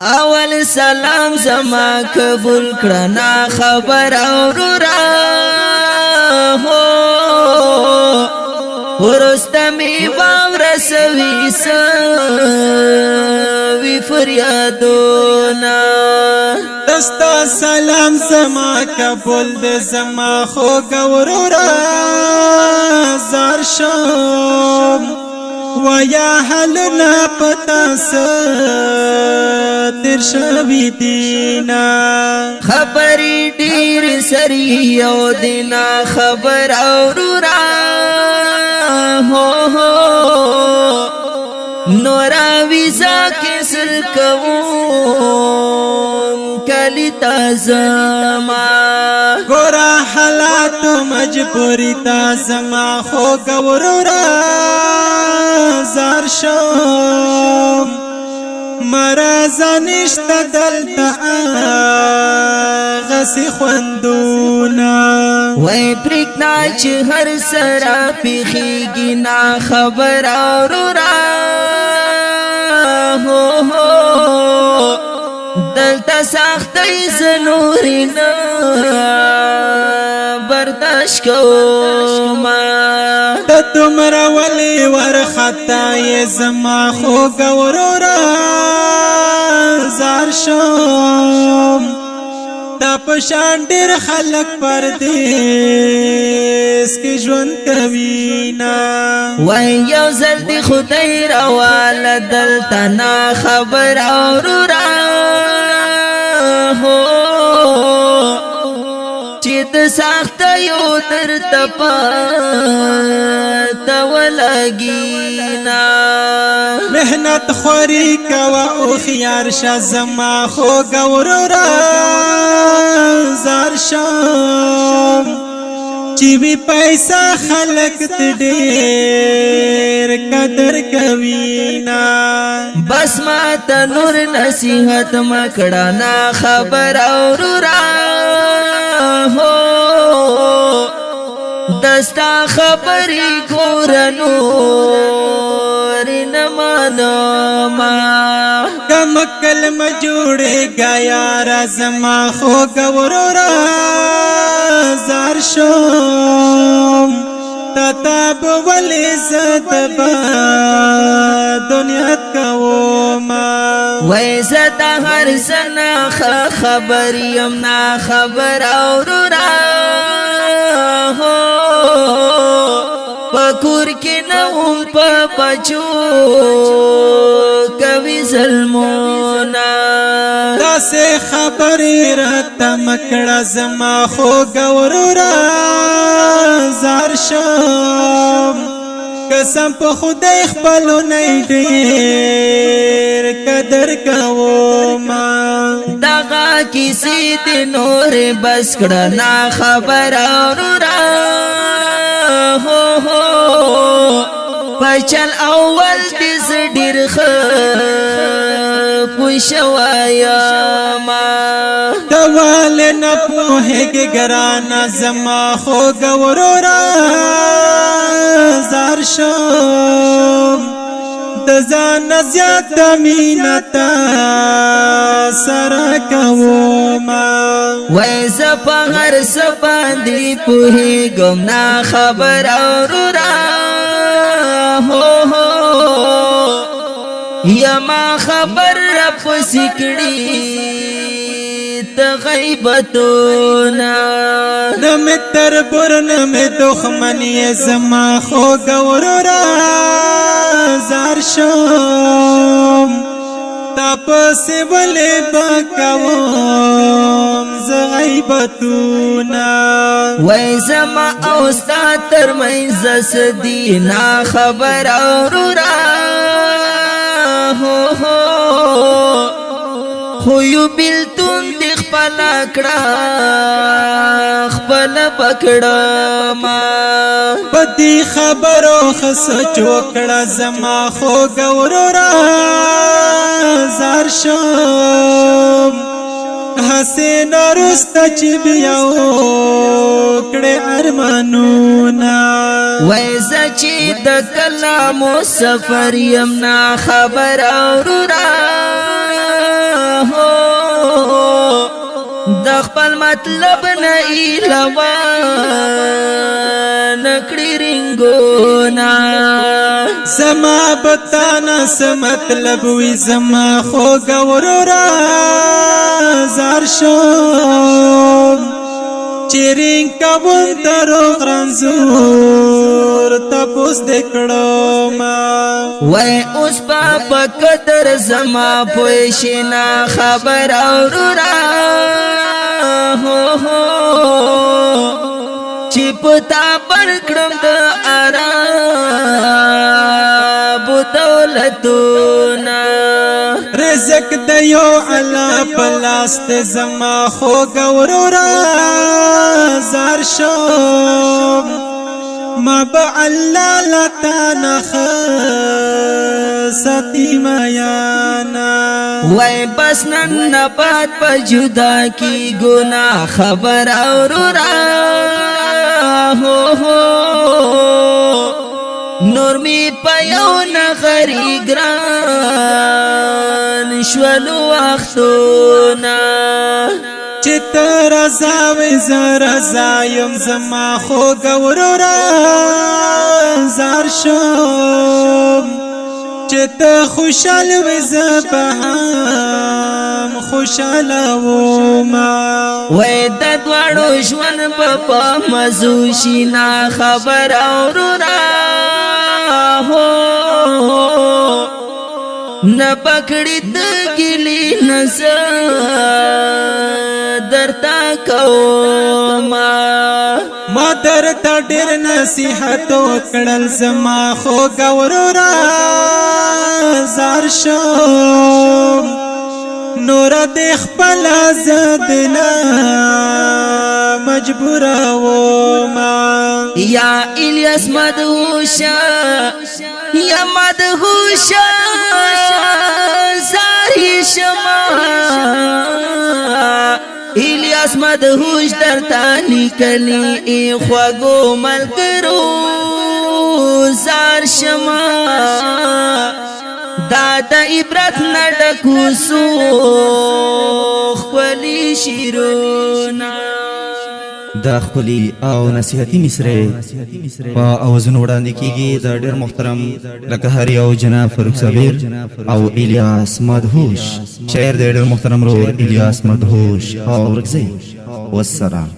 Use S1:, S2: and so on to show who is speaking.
S1: اول سلام زما قبول کړه خبر اورورا هو ورستمی باور سوي سوي فریادونا
S2: دستا سلام زما قبول د زما خو ګورورا زار شم ویا حلنا پتا ستر شوی دینا
S1: خبری ډیر سری او دینا خبر اورورا هو نورا ویزا کسر کوم کلی تازما
S2: گورا حالات مجبوری تازما خو ګورورا زار شم مرز نشت دلتا غسی خوندونا
S1: وی پرکنا چه هر سرا پیخیگی نا خبر اورورا دلتا ساختی زنوری نا برداشت کوما
S2: تمرا ولی ورخطای زما خو ګورورا زار شم تا پشان ډیر خلق پردیس کی ژوند کوینا
S1: وای یو زل دی خدای راواله دلته نا خبر اورورا هو چې د سخت یو تر تپا تولګینا
S2: مهنت خوري کوا او خيار شزما خو ګورورا زار شم چې وی پیسہ خلق ډېر قدر کوینا
S1: بس ما ته نور نصیحت مکړه نا خبر اورورا هو دستا خبری ګورنو رنمانما
S2: کم کلم جوړه گیا رزما خو ګورورا زار شم تتاب ولی زدبا دنیا کوما
S1: وی زدا هر سنا خبر یمنا خبر اورورا پکور کې نوم په پچو کوي ظلمونا
S2: داسې خبرې راته مکړه زما خو ګورورا زار شم قسم په خدای خپلو نه ډېر قدر کوما
S1: دغه کیسې د نور بس کړه نا خبر اورورا هو پچل اول دې ډېر پوښوایا ما
S2: دوال نه پوهېږي ګرانه زما خو ګورورا زار شم د ځان زیات مینتا سره کوما
S1: وای زپا هر سباندی پوهېږم نا خبر اورورا هو یما خبر رب سکړی ته غیبتونا
S2: نمی تربور نمی دخمنی زما خو ګورورا زار شم تپسی ولی بکوم زغیبتونا
S1: وای زما اوستا ترمنځ سدینا خبر اورورا خو یو بیلتون د خپل کړه خپل پکړه ما
S2: بدی خبرو خس چوکړه زما خو ګورورا زار شم حسین رستا چې بیاو کړه ارمانونا
S1: وای زچې د کلام سفر يم نا خبر اورورا د خپل مطلب نه ایلوان کړي رنگونا
S2: زما بتانا څه مطلب وي زما خوږ ورورا زار شوم چې رنګ کوم دروغ رنځور تپوس دې کړم
S1: وای اوس په قدر زما پوي شنا خبر اورورا هو هو چې پتا پر کړم د آرام دولتونه
S2: رزق د یو الله پلاست زما خوږ ورورا زار شوم ما با الله لتا نخ ستی میانا
S1: وای بس نن نبات پا جدا کی گناہ خبر اورورا ہو ہو نور می پیو نغری گران شولو اختونا
S2: چت رضا وی زرزا یم زما خوږ ورورا زار شوم چت خوشال وی زبهم خوشال وما
S1: وای د دوړو ژوند په مزو شینا خبر اورورا هو نه پکړی د ګلی نظر درتا کوما
S2: ما درتا ډیر نصیحت وکړل زما خوږ ورورا زار شوم نور د خپل زدنا مجبور وما
S1: یا الیاس مدهوشا یا مدهوشا زاری شما الیاس مدهوش درتا لیکلی ای خواگو ملگرو زار شما دادا عبرت نډکو سو خپلی شیرونا
S3: دا خپلی او نصیحتی مصره په اوازونو وړاندې کیږي د ډېر محترم لکهاری او جناب فاروق صابر او الیاس مدهوش شاعر د ډېر محترم رور الیاس مدهوش او ورکزی والسلام